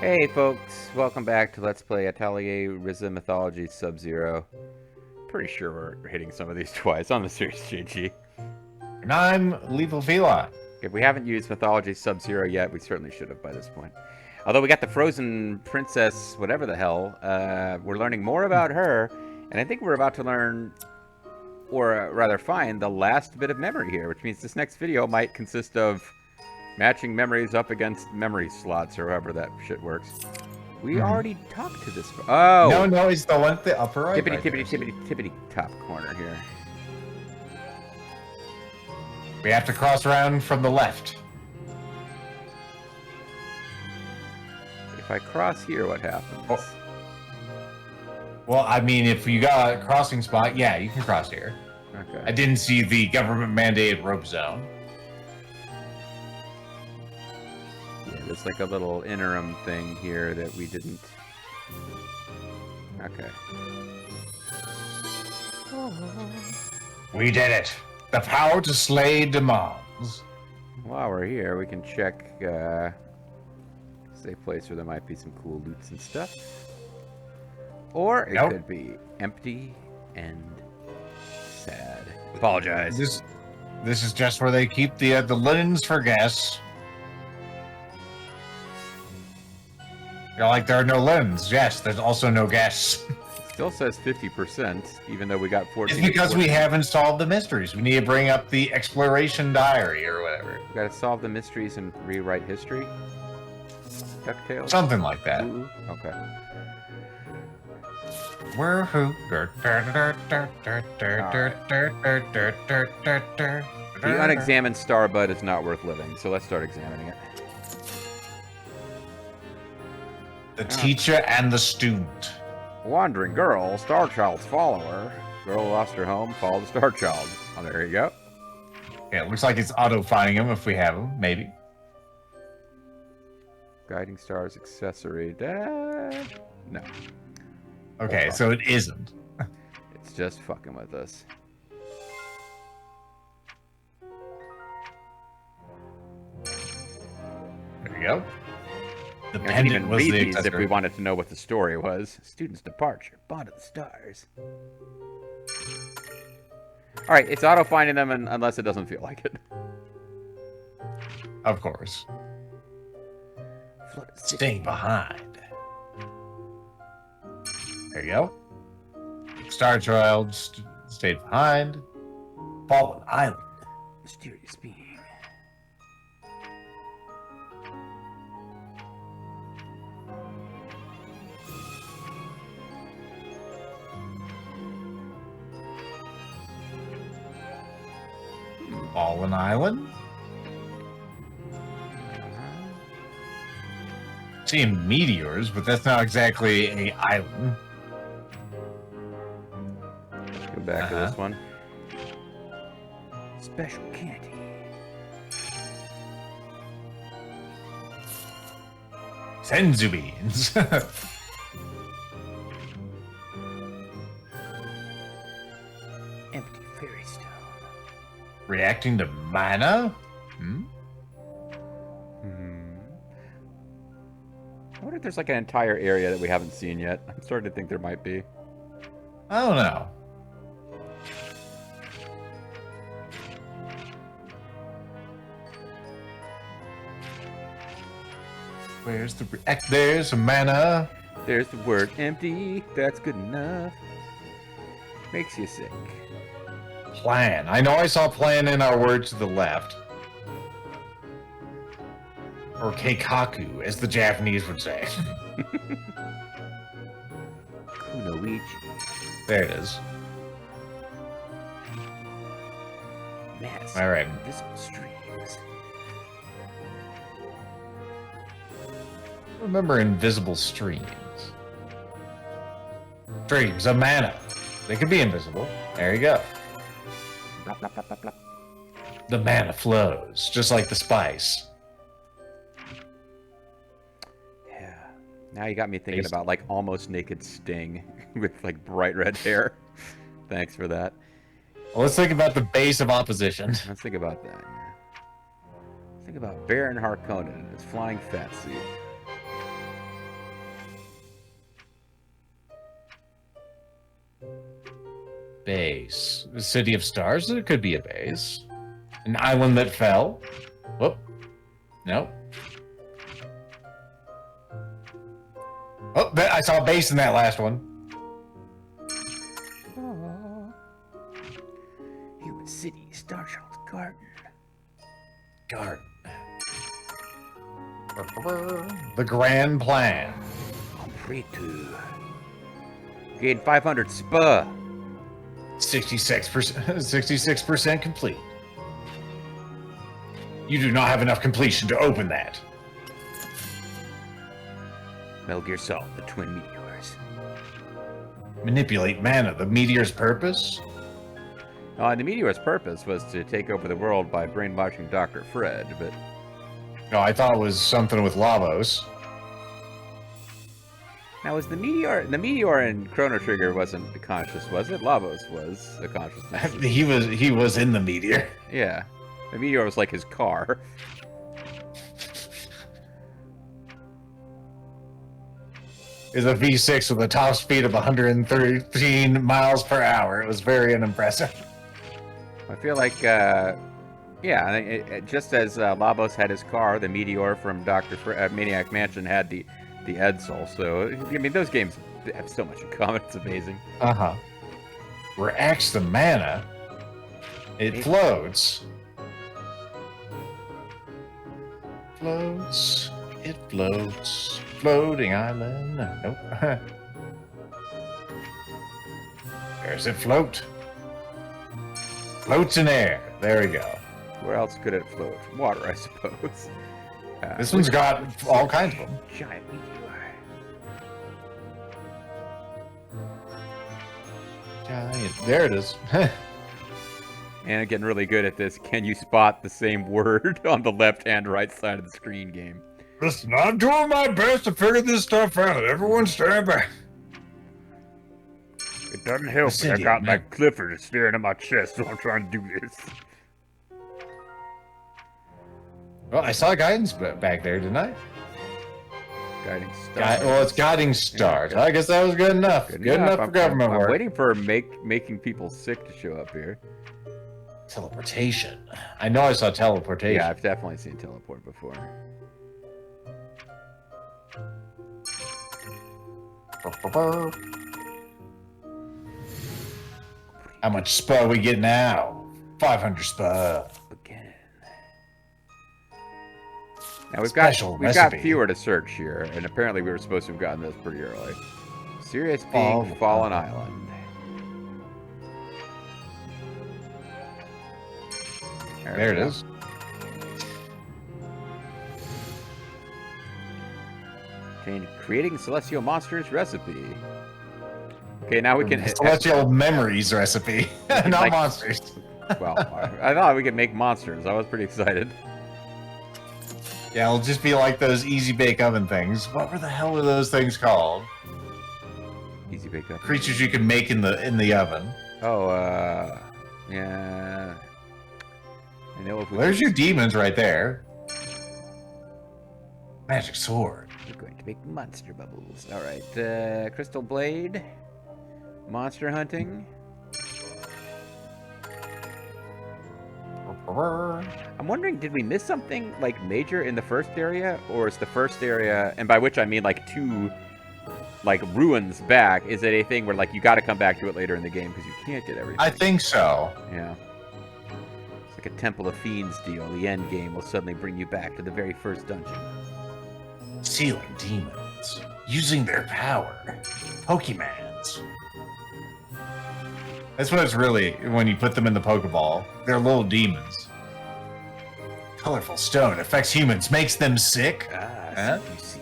Hey folks, welcome back to Let's Play Atelier Ryza Mythology Sub-Zero. Pretty sure we're hitting some of these twice on the series, GG. And I'm Lethal Feline. If we haven't used Mythology Sub-Zero yet, we certainly should have by this point. Although we got the Frozen Princess, whatever the hell, we're learning more about her, and I think we're about to learn, or rather find, the last bit of memory here, which means this next video might consist of matching memories up against memory slots, or however that shit works. We already talked to this. Oh! No, it's the one at the upper right. Tippity top corner here. We have to cross around from the left. If I cross here, what happens? Oh. Well, I mean, if you got a crossing spot, yeah, you can cross here. Okay. I didn't see the government-mandated rope zone. Yeah, there's like a little interim thing here that we didn't... Okay. We did it! The power to slay demands. While we're here, we can check safe place where there might be some cool loots and stuff. Or it could be empty and sad. Apologize. This is just where they keep the linens for guests. You're like, there are no linens. Yes, there's also no guests. Still says 50%, even though we got 14. It's because we haven't solved the mysteries. We need to bring up the exploration diary or whatever. We gotta solve the mysteries and rewrite history? DuckTales? Something like that. Ooh, okay. We're who? The unexamined starbud is not worth living, so let's start examining it. The teacher and the student. Wandering girl, Star Child's follower. Girl lost her home, follow the Star Child. Oh, there you go. Yeah, it looks like it's auto-finding them if we have them, maybe. Guiding Star's accessory. No. Okay, so it isn't. It's just fucking with us. There we go. The I can pendant even was read the these if accessory. we wanted to know what the story was. Student's departure. Bond of the stars. Alright, it's auto-finding them unless it doesn't feel like it. Of course. Staying behind. There you go. Star Child stayed behind. Fallen Island. Mysterious being. Fallen Island. Seeing meteors, but that's not exactly an island. Let's go back to this one. Special candy. Senzu beans. Empty fairy stone. Reacting to mana? I wonder if there's like an entire area that we haven't seen yet. I'm starting to think there might be. I don't know. Where's the react? There's mana. There's the word empty. That's good enough. Makes you sick. Plan. I know I saw plan in our word to the left. Or keikaku, as the Japanese would say. Kunoichi. There it is. Mass. All right. Invisible streams. Remember invisible streams. Streams of mana. They could be invisible. There you go. Blop, blop, blop, blop, blop. The mana flows, just like the spice. Yeah. Now you got me thinking about like almost naked Sting with like bright red hair. Thanks for that. Well, let's think about the base of opposition. Let's think about that. Think about Baron Harkonnen and his flying fat suit. Base. The City of Stars? It could be a base. An island that fell? Whoop. Nope. Oh, I saw a base in that last one. Human City, Star Child's Garden. Garden. The grand plan. Completed. Gain 500 SPA. 66% complete. You do not have enough completion to open that. Metal Gear Solid, the twin meteors. Manipulate mana. The meteor's purpose? And the meteor's purpose was to take over the world by brainwashing Dr. Fred, but... No, I thought it was something with Lavos. Now, was the meteor in Chrono Trigger wasn't conscious, was it? Lavos was a consciousness. he was in the meteor. Yeah. The meteor was like his car. Is a V6 with a top speed of 113 miles per hour. It was very unimpressive. I feel like, just as Lavos had his car, the meteor from Maniac Mansion had the Edsel. So, I mean, those games have so much in common. It's amazing. Uh-huh. Reacts the mana. It floats. Floats. It floats. Floating island. Nope. There's it float. Floats in air. There we go. Where else could it float? Water, I suppose. This one's got all kinds of them. Giant meteor. Giant. There it is. And I'm getting really good at this. Can you spot the same word on the left and right side of the screen game? Listen, I'm doing my best to figure this stuff out. Everyone stand back. It doesn't help me. I got my Clifford staring at my chest while I'm trying to do this. Well, I saw guidance back there, didn't I? Guiding stars. Well, it's guiding stars. I guess that was good enough. Good enough for government work. I'm waiting for making people sick to show up here. Teleportation. I know I saw teleportation. Yeah, I've definitely seen teleport before. How much SPA we get now? 500 SPA. Again. Now we've got fewer to search here, and apparently we were supposed to have gotten this pretty early. Serious Being, Fallen Island. There it is. Creating Celestial Monsters recipe. Okay, now we can... Celestial Memories recipe, not monsters. Well, I thought we could make monsters. I was pretty excited. Yeah, it'll just be like those easy bake oven things. What the hell were those things called? Easy bake oven. Creatures you can make in the oven. Oh, yeah. I know if we There's your demons right there. Magic sword. We're going to make monster bubbles. All right, Crystal Blade. Monster hunting. I'm wondering, did we miss something like major in the first area, or is the first area, and by which I mean like 2 like ruins back, is it a thing where like you got to come back to it later in the game because you can't get everything? I think so. Yeah. It's like a Temple of Fiends deal. The end game will suddenly bring you back to the very first dungeon. Sealing demons. Using their power. Pokemans. That's what it's really when you put them in the Pokeball. They're little demons. Colorful stone affects humans, makes them sick. Huh? You see.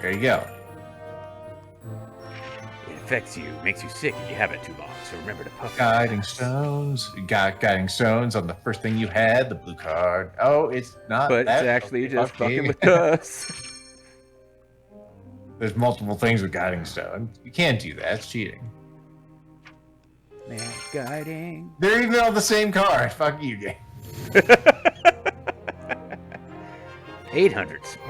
There you go. It affects you, makes you sick if you have it too long. So remember to puff. Guiding stones. You got guiding stones on the first thing you had, the blue card. Oh, it's not. But that. it's actually just fucking with us. There's multiple things with guiding stone. You can't do that. It's cheating. Man, guiding. They're even on the same card. Fuck you, game. 800 SPA.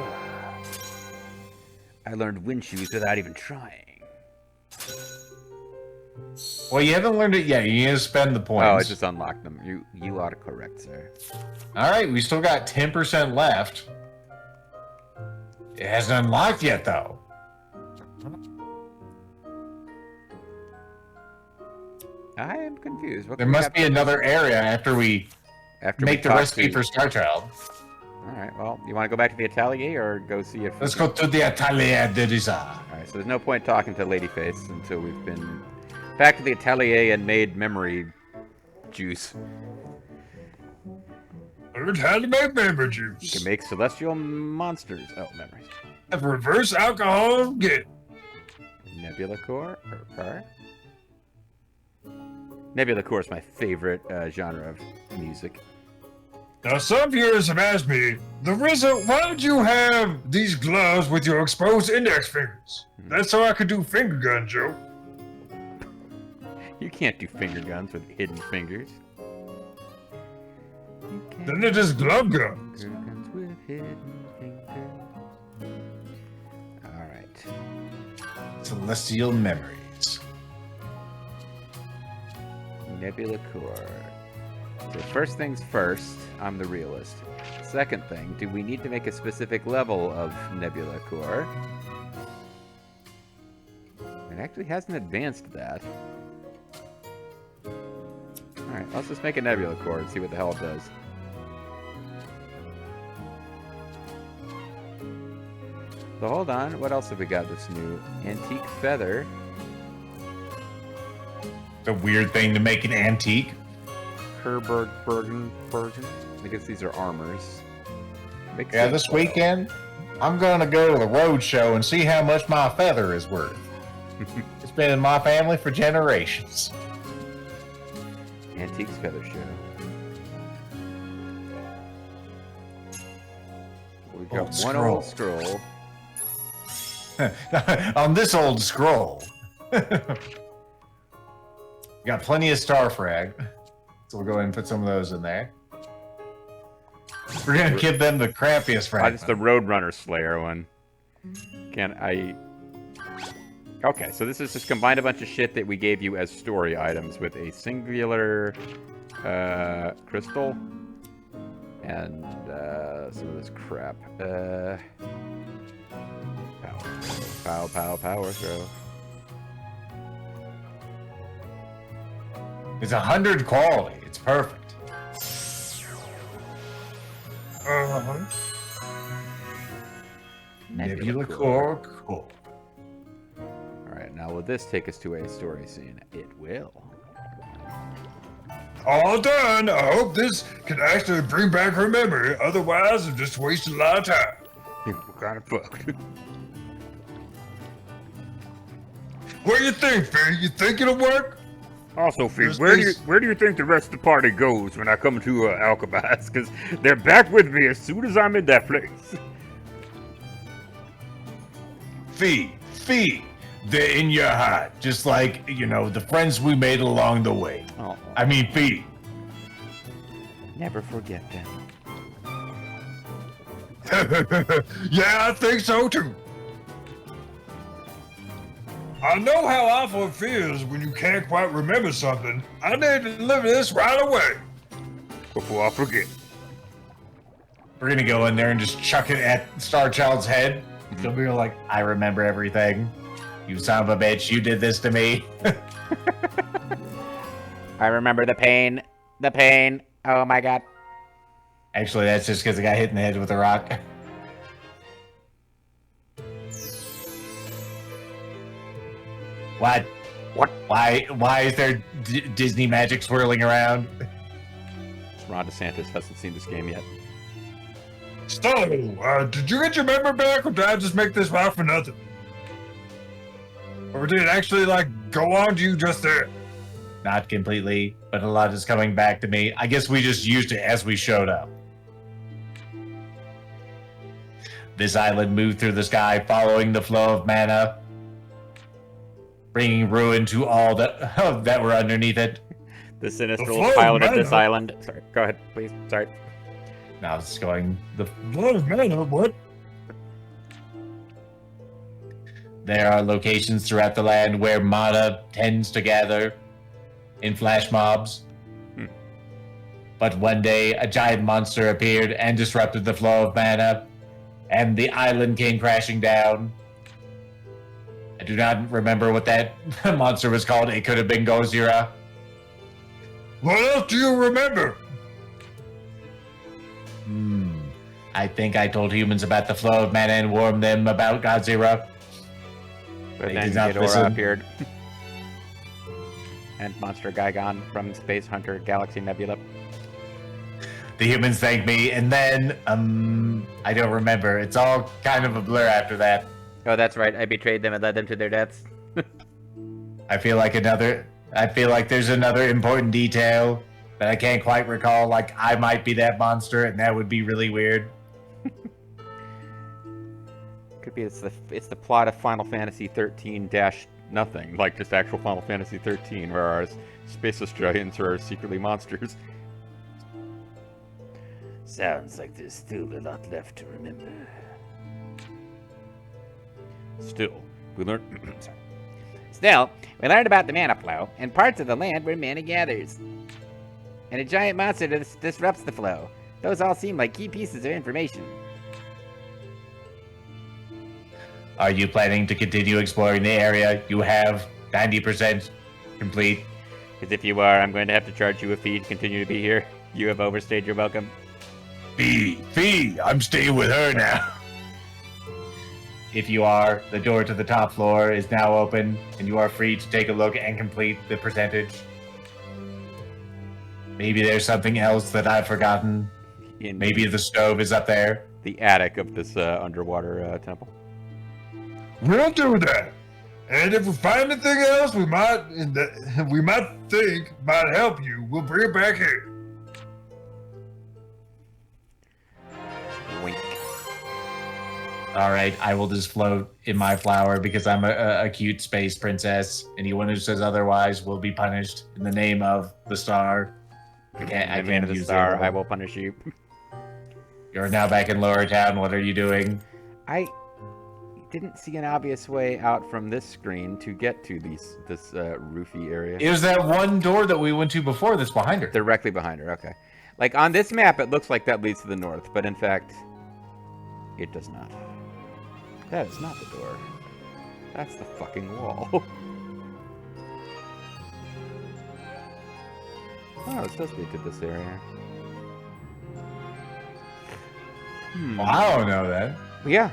I learned wind shoes without even trying. Well, you haven't learned it yet. You need to spend the points. Oh, I just unlocked them. You are correct, sir. All right, we still got 10% left. It hasn't unlocked yet, though. I am confused. There must be another area after we make the recipe for Star Child. All right. Well, you want to go back to the Atelier or go see if? Let's go to the Atelier de Ryza. All right. So there's no point talking to Ladyface until we've been back to the Atelier and made memory juice. Learned how to make memory juice. You can make celestial monsters. Oh, memories. Have reverse alcohol, get. Nebula Core or car? Nebula Core is my favorite genre of music. Now, some viewers have asked me, the Ryza, why would you have these gloves with your exposed index fingers? That's so I could do finger gun, Joe. You can't do finger guns with hidden fingers. Then it is glove guns. Finger guns with hidden fingers. All right. Celestial memories. Nebula Core. So first things first, I'm the realist. Second thing, do we need to make a specific level of Nebula Core? It actually hasn't advanced that. Alright, let's just make a Nebula Core and see what the hell it does. So hold on, what else have we got that's new? Antique Feather. It's a weird thing to make an antique. Bergen. I guess these are armors. Makes Yeah, sense. this weekend, I'm going to go to the road show and see how much my feather is worth. It's been in my family for generations. Antiques Feather Show. We've got one old scroll. On this old scroll. Got plenty of star frag. So we'll go ahead and put some of those in there. We're gonna give them the crappiest fragment. It's the Roadrunner Slayer one. Can I... Okay, so this is just combined a bunch of shit that we gave you as story items with a singular crystal and some of this crap. Power throw. It's 100 quality. It's perfect. Uh-huh. Nebula Core. Cool. Alright, now will this take us to a story scene? It will. All done. I hope this can actually bring back her memory. Otherwise, I'm just wasting a lot of time. We're kind of fucked. What do you think, Fee? You think it'll work? Also, Fee, There's where this- do you think the rest of the party goes when I come to Alcabas? Because they're back with me as soon as I'm in that place. Fee. They're in your heart. Just like, you know, the friends we made along the way. Oh, I mean, Fee. never forget them. Yeah, I think so too. I know how awful it feels when you can't quite remember something. I need to deliver this right away. Before I forget. We're gonna go in there and just chuck it at Star Child's head. She'll be like, I remember everything. You son of a bitch, you did this to me. I remember the pain. The pain. Oh my god. Actually, that's just because I got hit in the head with a rock. What? What? Why is there Disney magic swirling around? Ron DeSantis hasn't seen this game yet. So, did you get your memory back, or did I just make this route for nothing? Or did it actually, like, go on to you just there? Not completely, but a lot is coming back to me. I guess we just used it as we showed up. This island moved through the sky, following the flow of mana, bringing ruin to all that were underneath it. The flow Sinistrals of piloted this mana. island. Sorry, go ahead, please. Sorry. Now it's going there are locations throughout the land where mana tends to gather in flash mobs. But one day, a giant monster appeared and disrupted the flow of mana, and the island came crashing down. I do not remember what that monster was called. It could have been Gozira. What else do you remember? I think I told humans about the flow of mana and warned them about Godzilla. But They then did not Ghidorah listen. appeared. And Monster Gigon from Space Hunter Galaxy Nebula. The humans thanked me, and then, I don't remember. It's all kind of a blur after that. Oh, that's right. I betrayed them and led them to their deaths. I feel like there's another important detail that I can't quite recall. Like, I might be that monster, and that would be really weird. Could be it's the plot of Final Fantasy 13-nothing, like just actual Final Fantasy 13, where our space Australians are secretly monsters. Sounds like there's still a lot left to remember. Still, we learned. Sorry. Still, we learned about the mana flow and parts of the land where mana gathers, and a giant monster that disrupts the flow. Those all seem like key pieces of information. Are you planning to continue exploring the area? You have 90% complete. Because if you are, I'm going to have to charge you a fee to continue to be here. You have overstayed your welcome. Fee, I'm staying with her now. If you are, the door to the top floor is now open, and you are free to take a look and complete the percentage. Maybe there's something else that I've forgotten. Maybe the stove is up there. The attic of this underwater temple. We'll do that. And if we find anything else we might think might help you, we'll bring it back here. Wink. All right, I will just float in my flower because I'm a cute space princess. Anyone who says otherwise will be punished in the name of the star. I can't the use star. it. I will punish you. You're now back in Lower Town. What are you doing? I didn't see an obvious way out from this screen to get to this roofy area. It was that one door that we went to before that's behind her. Directly behind her. Okay. Like on this map, it looks like that leads to the north, but in fact, it does not. That is not the door. That's the fucking wall. Oh, it does lead to this area. Well, I don't know that. Yeah.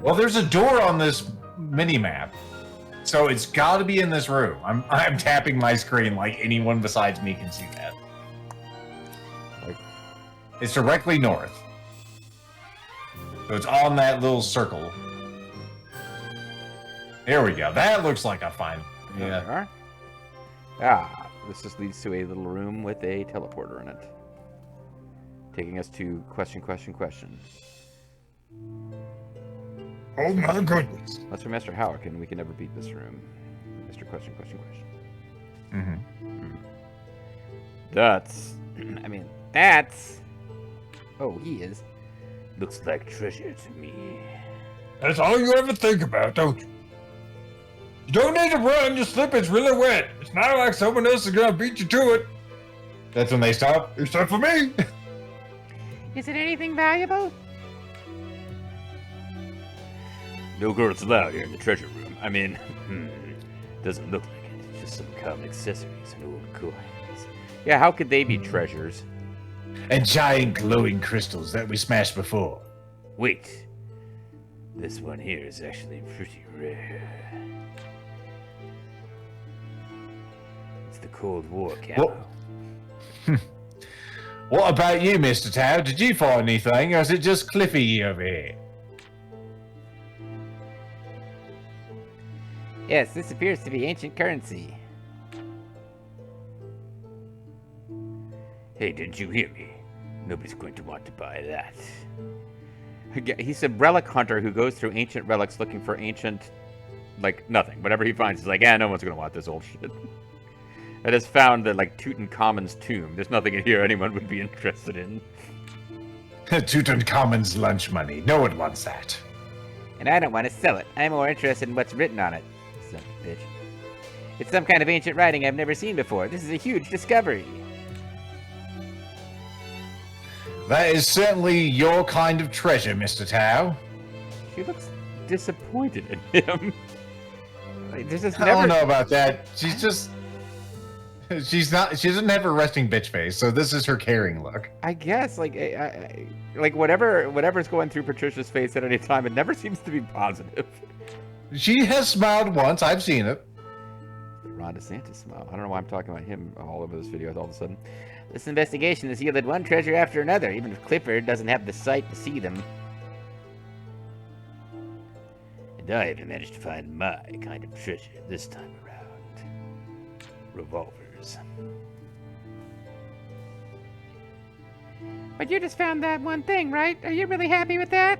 Well, there's a door on this mini-map, so it's got to be in this room. I'm tapping my screen like anyone besides me can see that. It's directly north. So it's on that little circle. There we go. That looks like a fine. There Yeah. we are. Ah, this just leads to a little room with a teleporter in it. Taking us to question. Oh my goodness. Unless we're Master Howick, we can never beat this room. Mr. Question. Mm-hmm. That's... that's... Oh, he is. Looks like treasure to me. That's all you ever think about, don't you? You don't need to run, your slip is really wet. It's not like someone else is gonna beat you to it. That's when they stop. Except for me. Is it anything valuable? No girls allowed here in the treasure room. Doesn't look like it. It's just some common accessories and old coins. Yeah, how could they be treasures? And giant glowing crystals that we smashed before. Wait. This one here is actually pretty rare. It's the Cold War camo. What about you, Mr. Tao? Did you find anything, or is it just Cliffy over here? Yes, this appears to be ancient currency. Hey, didn't you hear me? Nobody's going to want to buy that. He's a relic hunter who goes through ancient relics looking for ancient, nothing. Whatever he finds, he's like, no one's going to want this old shit. I just found that, Tutankhamun's tomb. There's nothing in here anyone would be interested in. Tutankhamun's lunch money. No one wants that. And I don't want to sell it. I'm more interested in what's written on it. Son of a bitch. It's some kind of ancient writing I've never seen before. This is a huge discovery. That is certainly your kind of treasure, Mr. Tao. She looks disappointed in him. Like, there's just I never... don't know about that. She's just... She doesn't have a resting bitch face, so this is her caring look. I guess, like, like whatever's going through Patricia's face at any time, it never seems to be positive. She has smiled once. I've seen it. Ron DeSantis smile. I don't know why I'm talking about him all over this video all of a sudden. This investigation has yielded one treasure after another, even if Clifford doesn't have the sight to see them. And I have managed to find my kind of treasure this time around. Revolvers. But you just found that one thing, right? Are you really happy with that?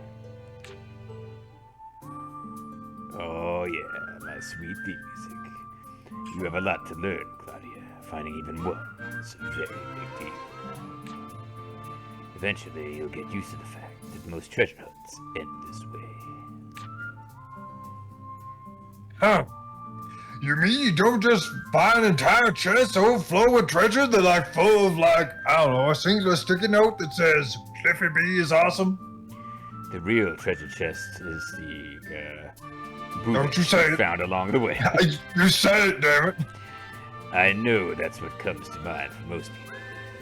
Oh yeah, my sweet theme music. You have a lot to learn, Claudia. Finding even one is a very big deal. Eventually, you'll get used to the fact that most treasure hunts end this way. Huh. You mean you don't just buy an entire chest overflow with treasure that like full of like, I don't know, a singular sticky note that says Cliffy B is awesome? The real treasure chest is the, Don't you say it. found along the way. You said it, damn it. I know that's what comes to mind for most people,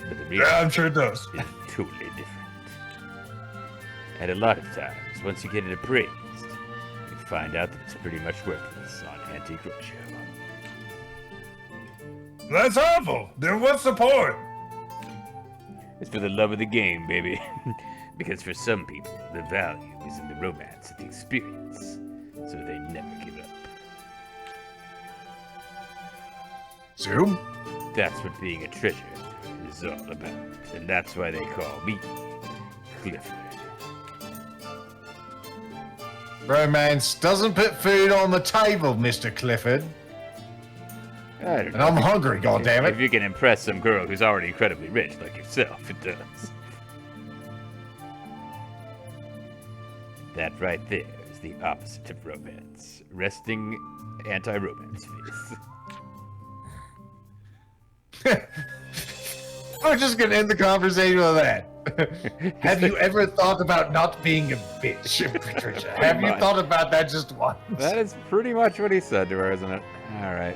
but the real Yeah, I'm sure it does. is totally different. And a lot of times, once you get it appraised, you find out that it's pretty much worthless on Antique Roadshow. That's awful. Then what's the point? It's for the love of the game, baby. Because for some people, the value is in the romance of the experience, so they never give up. Zoom? That's what being a treasure is all about, and that's why they call me Clifford. Romance doesn't put food on the table, Mr. Clifford. I don't And know. I'm hungry, goddammit. If you can impress some girl who's already incredibly rich like yourself, it does. That right there is the opposite of romance. Resting anti-romance face. I'm just gonna end the conversation with that. Have you ever thought about not being a bitch, Patricia? Have you much. thought about that just once? That is pretty much what he said to her, isn't it? Alright.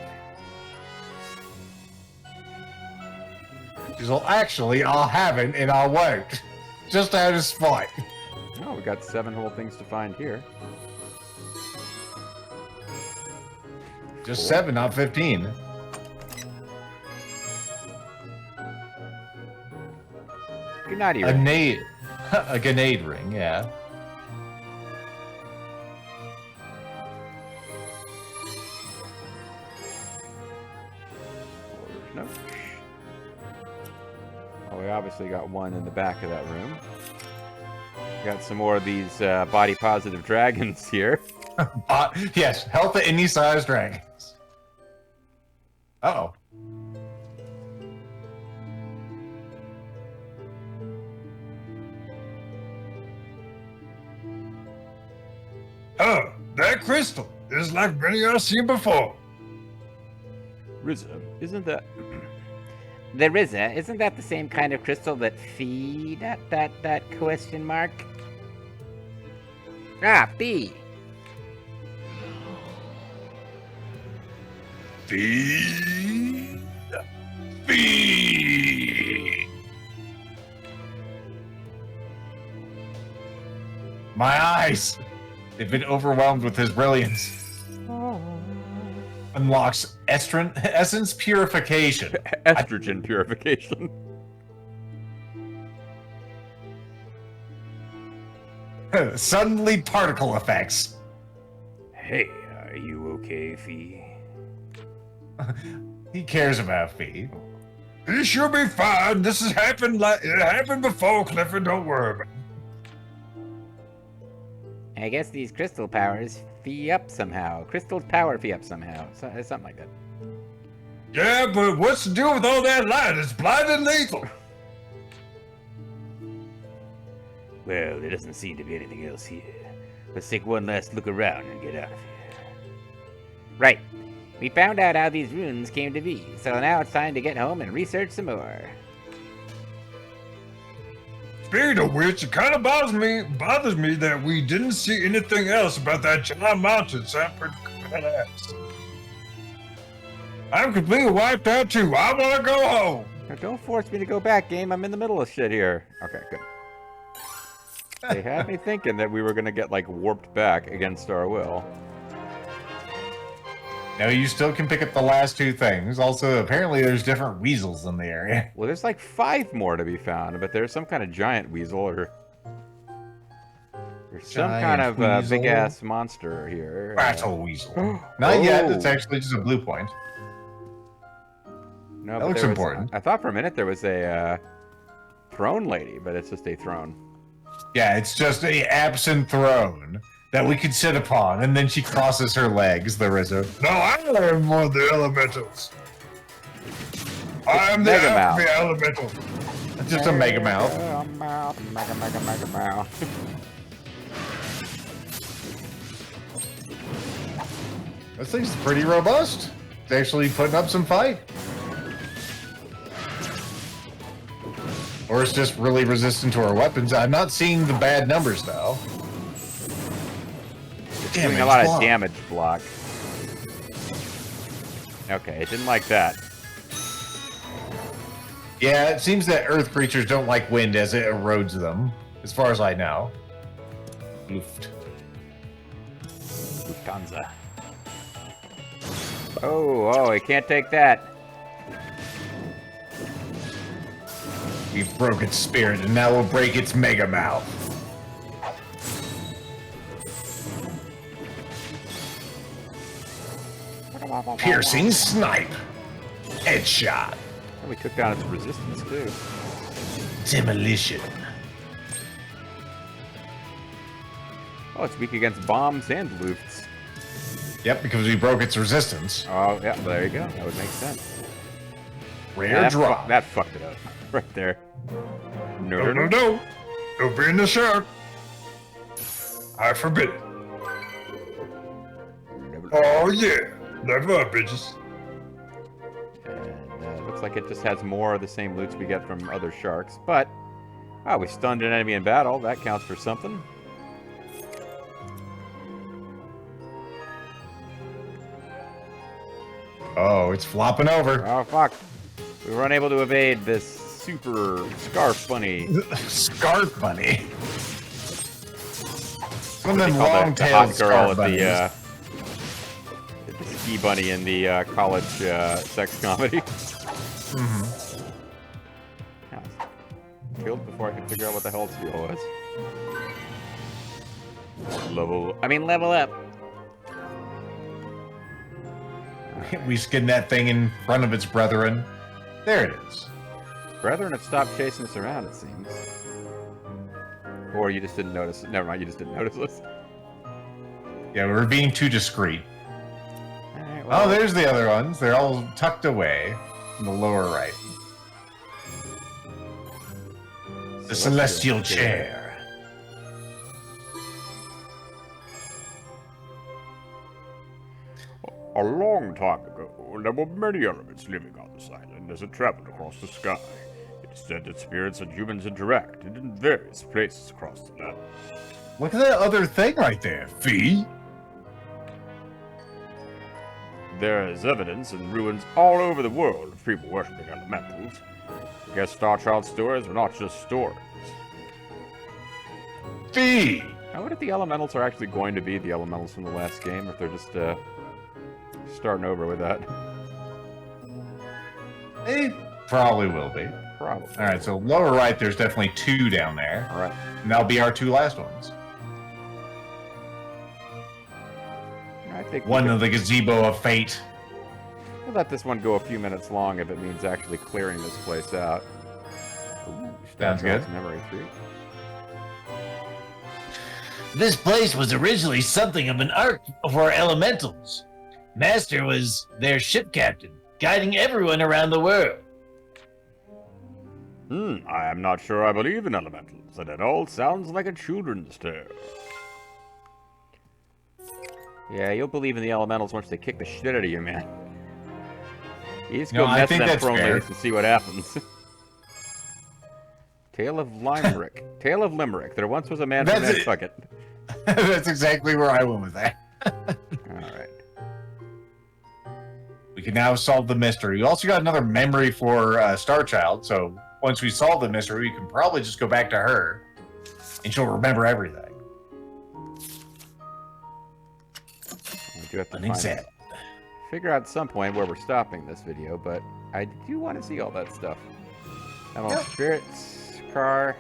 She's well, actually, I'll have it and I won't. Just out of spite. Oh, we got 7 whole things to find here. Just Cool. 7, not 15. Good night, A Erin. nade, a grenade ring, yeah. No. Oh, we obviously got one in the back of that room. Got some more of these body positive dragons here. Yes, health at any size dragons. Uh-oh. Oh, that crystal is like many I've seen before. Ryza, isn't that... The Ryza, isn't that the same kind of crystal that feed at that question mark? Ah, feed. Feed. Feed. My eyes! They've been overwhelmed with his brilliance. Unlocks essence purification. Estrogen purification. Suddenly particle effects. Hey, are you okay, Fee? He cares about Fee. He should be fine. This has happened like it happened before, Clifford. Don't worry about it. I guess these crystal powers fee up somehow. Crystals power fee up somehow. Something like that. Yeah, but what's the deal with all that light? It's blind and lethal. Well, there doesn't seem to be anything else here. Let's take one last look around and get out of here. Right. We found out how these runes came to be, so now it's time to get home and research some more. Speaking of which, it kind of bothers me that we didn't see anything else about that giant mountain. Sound pretty badass. I'm completely wiped out too. I want to go home. Now, don't force me to go back, game. I'm in the middle of shit here. Okay, good. They had me thinking that we were gonna get, like, warped back against our will. No, you still can pick up the last two things. Also, apparently there's different weasels in the area. Well, there's like 5 more to be found, but there's some kind of giant weasel or... There's some kind of big-ass monster here. Battle weasel. Not yet. It's actually just a blue point. No, that looks important. I thought for a minute there was a throne lady, but it's just a throne. Yeah, it's just a absent throne that we could sit upon, and then she crosses her legs, the Ryza. No, I am one of the elementals. I am the Mega Mouth. alpha elemental. It's just a mega mouth. Mega mouth. This thing's pretty robust. It's actually putting up some fight. Or it's just really resistant to our weapons. I'm not seeing the bad numbers, though. Doing a lot of damage block. Okay, it didn't like that. Yeah, it seems that earth creatures don't like wind as it erodes them, as far as I know. Luft. Lufthansa. Oh, it can't take that. We broke its spirit, and now we'll break its mega mouth. Piercing snipe. Headshot. And we took down its resistance, too. Demolition. Oh, it's weak against bombs and lufts. Yep, because we broke its resistance. Oh, yeah, there you go. That would make sense. Rare drop. That fucked it up. Right there. No. Don't be in the shark. I forbid it. Oh, yeah. Level up, bitches. And looks like it just has more of the same loots we get from other sharks. But, we stunned an enemy in battle. That counts for something. Oh, it's flopping over. Oh, fuck. We were unable to evade this super scarf bunny. Scarf bunny. One of them The long-tailed hot girl scarf at the, bunnies. the ski bunny in the college sex comedy. Mm-hmm. Killed before I could figure out what the hell its deal was. Level up. We skinned that thing in front of its brethren. There it is. Brethren have stopped chasing us around, it seems. Or you just didn't notice. Never mind, you just didn't notice us. Yeah, we were being too discreet. Alright, Oh, there's the other ones. They're all tucked away in the lower right. The Celestial Chair. A long time ago, there were many elements living on this island as it traveled across the sky. It is said that spirits and humans interacted in various places across the land. Look at that other thing right there, Fee. There is evidence in ruins all over the world of people worshipping elementals. I guess Starchild stories are not just stories. Fee! I wonder if the elementals are actually going to be the elementals from the last game, or if they're just starting over with that. They probably will be. Probably. All right, so lower right, there's definitely 2 down there. All right. And that'll be our 2 last ones. I think One of the gazebo of fate. we'll let this one go a few minutes long if it means actually clearing this place out. Ooh, Sounds good. Memory tree. This place was originally something of an ark for elementals. Master was their ship captain, guiding everyone around the world. I am not sure I believe in elementals, and it all sounds like a children's tale. Yeah, you'll believe in the elementals once they kick the shit out of you, man. You just No, go I mess think them that's prone fair. ladies and see what happens. Tale of Limerick. Tale of Limerick. There once was a man from That's it. Nantucket. That's exactly where I went with that. Alright. We can now solve the mystery. We also got another memory for Starchild, so once we solve the mystery, we can probably just go back to her, and she'll remember everything. We do have to I think find so. figure out at some point where we're stopping this video, but I do want to see all that stuff. Animal spirits, car,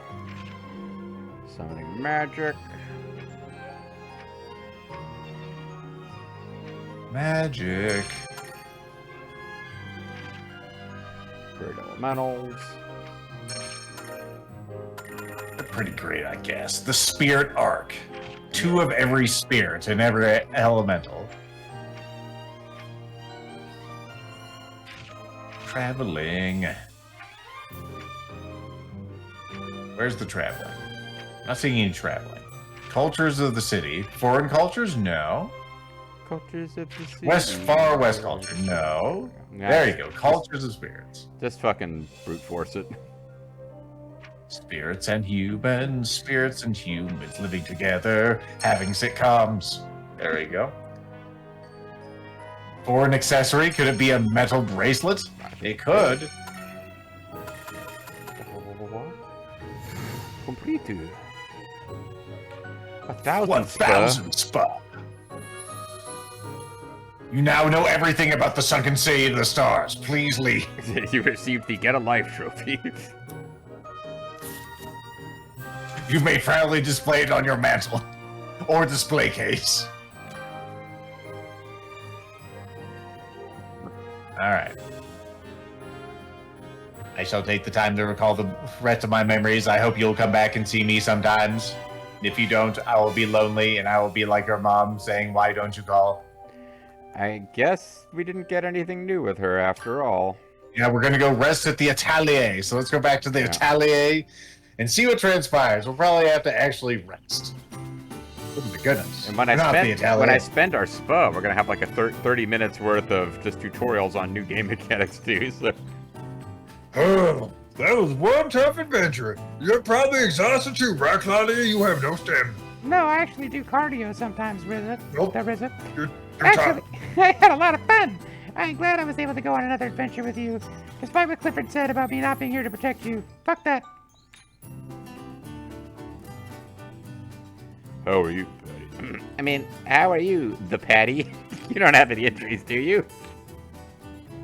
summoning magic. Magic. Spirit elementals. They're pretty great, I guess. The Spirit Arc. 2 of every spirit and every elemental. Traveling. Where's the traveling? Not seeing any traveling. Cultures of the city. Foreign cultures? No. Cultures of the sea. Far west culture? No. Nah, There you go. Cultures of spirits. Just fucking brute force it. Spirits and humans living together, having sitcoms. There you go. For an accessory, could it be a metal bracelet? It could. Completed. 1,000 1,000 spa. You now know everything about the sunken city of the stars. Please leave. You received the Get a Life trophy. You may proudly display it on your mantle or display case. All right. I shall take the time to recall the rest of my memories. I hope you'll come back and see me sometimes. If you don't, I will be lonely and I will be like your mom saying, "Why don't you call?" I guess we didn't get anything new with her after all. Yeah, we're gonna go rest at the Atelier. So let's go back to the Atelier and see what transpires. We'll probably have to actually rest. Oh my goodness! And when I spend our spa, we're gonna have like a 30 minutes worth of just tutorials on new game mechanics too. So Oh, that was one tough adventure. You're probably exhausted too, right, Claudia? You have no stamina. No, I actually do cardio sometimes, Ryza. Nope. Ryza. You're Actually, tired. I had a lot of fun. I'm glad I was able to go on another adventure with you, despite what Clifford said about me not being here to protect you. Fuck that. How are you, Patty? I mean, how are you, the Patty? You don't have any injuries, do you?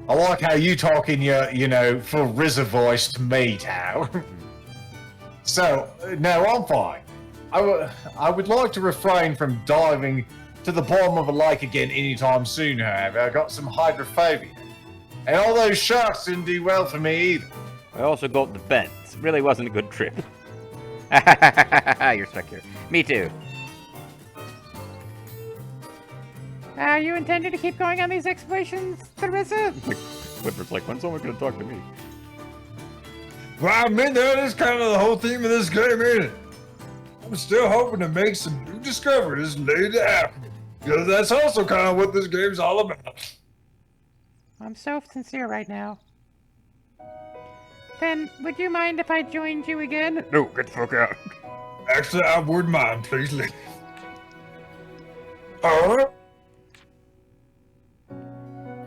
I like how you talk in your, full RZA voice to me, Tao. So, no, I'm fine. I would like to refrain from diving to the bottom of a lake again anytime soon, however. I got some hydrophobia. And all those sharks didn't do well for me either. I also got the fence. Really wasn't a good trip. You're stuck here. Me too. You intended to keep going on these explorations, Ryza? Clifford's like, when's someone gonna talk to me? Well, I mean, that is kind of the whole theme of this game, ain't it? I'm still hoping to make some new discoveries later after. Because that's also kind of what this game's all about. I'm so sincere right now. Then, would you mind if I joined you again? No, get the fuck out. Actually, I wouldn't mind. Please leave.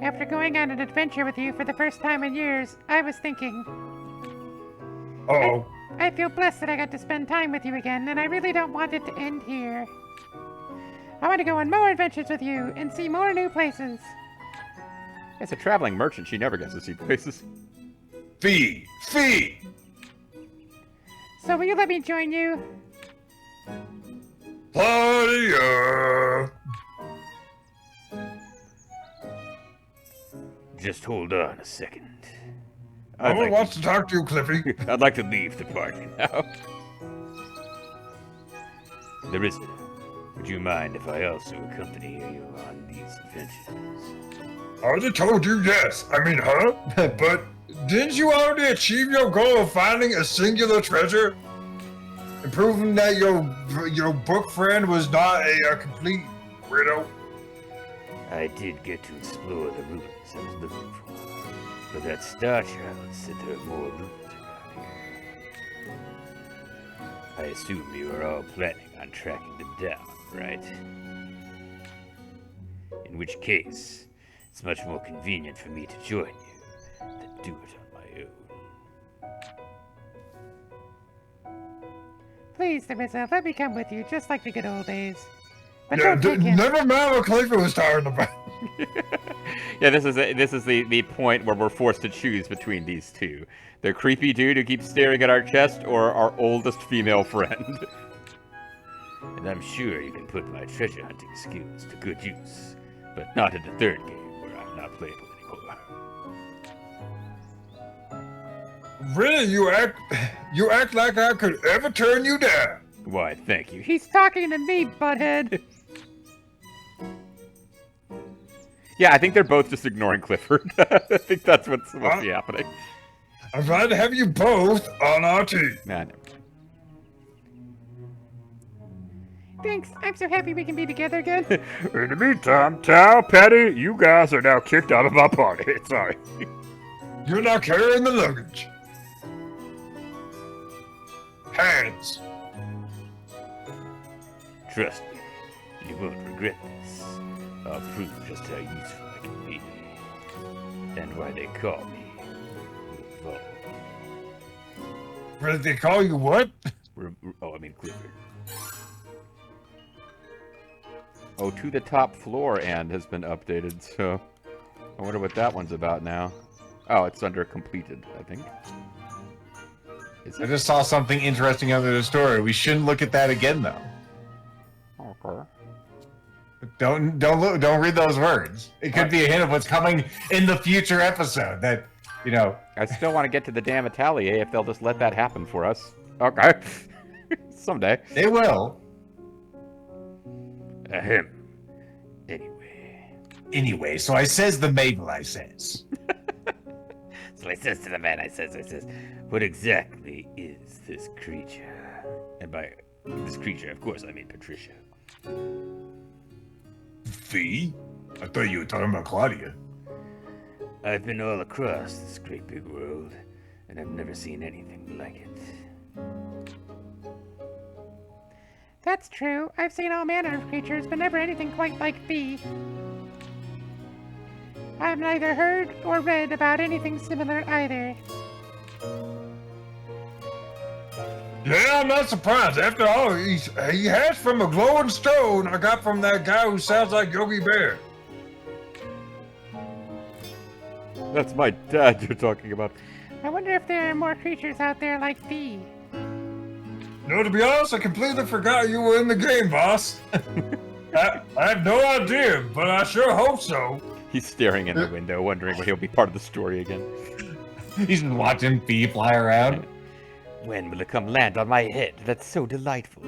After going on an adventure with you for the first time in years, I was thinking, Uh-oh. I feel blessed that I got to spend time with you again, and I really don't want it to end here. I want to go on more adventures with you and see more new places. As a traveling merchant, she never gets to see places. Fee! Fee! So will you let me join you? Claudia! Just hold on a second. No one wants to talk to you, Cliffy. I'd like to leave the party now. Larissa, would you mind if I also accompany you on these adventures? I already told you yes. I mean, huh? But didn't you already achieve your goal of finding a singular treasure? And proving that your book friend was not a complete weirdo? I did get to explore the ruins I was looking for, but that star child said there are more ruins around here. I assume you are all planning on tracking them down, right? In which case, it's much more convenient for me to join you than do it on my own. Please, Ryza, let me come with you, just like the good old days. But Yeah, don't take him. never mind what Khalifa was talking about. Yeah, this is the point where we're forced to choose between these two: the creepy dude who keeps staring at our chest, or our oldest female friend. And I'm sure you can put my treasure hunting skills to good use, but not in the third game where I'm not playable anymore. Really, you act like I could ever turn you down. Why, thank you. He's talking to me, butthead. Yeah, I think they're both just ignoring Clifford. I think that's what's supposed to be happening. I'm glad to have you both on our team. Nah, never. Thanks, I'm so happy we can be together again. In the meantime, Tao, Patty, you guys are now kicked out of my party. Sorry. You're not carrying the luggage. Hands. Trust me, you won't regret this. I'll prove just how useful I can be. And why they call me Revolver. Really, they call you what? Clifford. Oh, To the Top Floor and has been updated, so I wonder what that one's about now. Oh, it's under completed, I think. Is I it? just saw something interesting under the story. We shouldn't look at that again, though. Okay. Don't read those words. It could be a hint of what's coming in the future episode. That, you know. I still want to get to the damn Atelier if they'll just let that happen for us. Okay. Someday. They will. Ahem. Anyway, so I says the Mabel, I says. So I says to the man, I says, what exactly is this creature? And by this creature, of course, I mean Patricia. Fee? I thought you were talking about Claudia. I've been all across this great big world, and I've never seen anything like it. That's true. I've seen all manner of creatures, but never anything quite like Fee. I've neither heard or read about anything similar either. Yeah, I'm not surprised. After all, he hatched from a glowing stone I got from that guy who sounds like Yogi Bear. That's my dad you're talking about. I wonder if there are more creatures out there like Fee. No, to be honest, I completely forgot you were in the game, boss. I have no idea, but I sure hope so. He's staring in the window, wondering when he'll be part of the story again. He's just watching Fee fly around. When will it come land on my head? That's so delightful.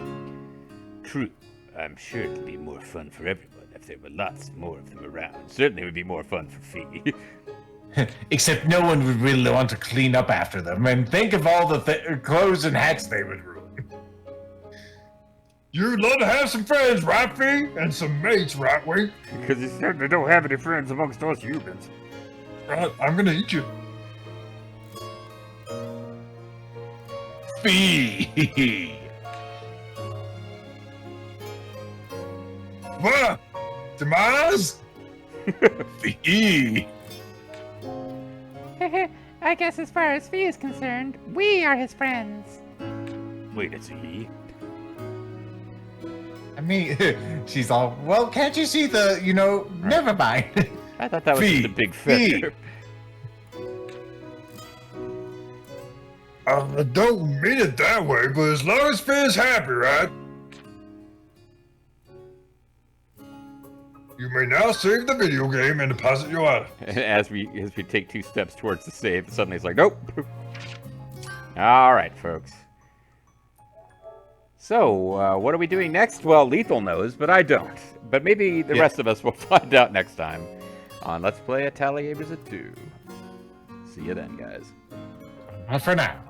True, I'm sure it'd be more fun for everyone if there were lots more of them around. Certainly it would be more fun for Fee. Except no one would really want to clean up after them. And think of all the clothes and hats they would ruin. You'd love to have some friends, right, Fee? And some mates, right, Wink? Because you certainly don't have any friends amongst us humans. Right, I'm gonna eat you. Fee! What? Demise? Fee! I guess as far as Fee is concerned, we are his friends. Wait, it's a he? I mean, she's all, well, can't you see the, never mind. I thought that was Fee, just a big Fee. fish. I don't mean it that way, but as long as Fee's happy, right? You may now save the video game and deposit your item. As we take 2 steps towards the save, suddenly it's like, nope. All right, folks. So, what are we doing next? Well, Lethal knows, but I don't. But maybe the rest of us will find out next time on Let's Play Atelier 2. See you then, guys. Not for now.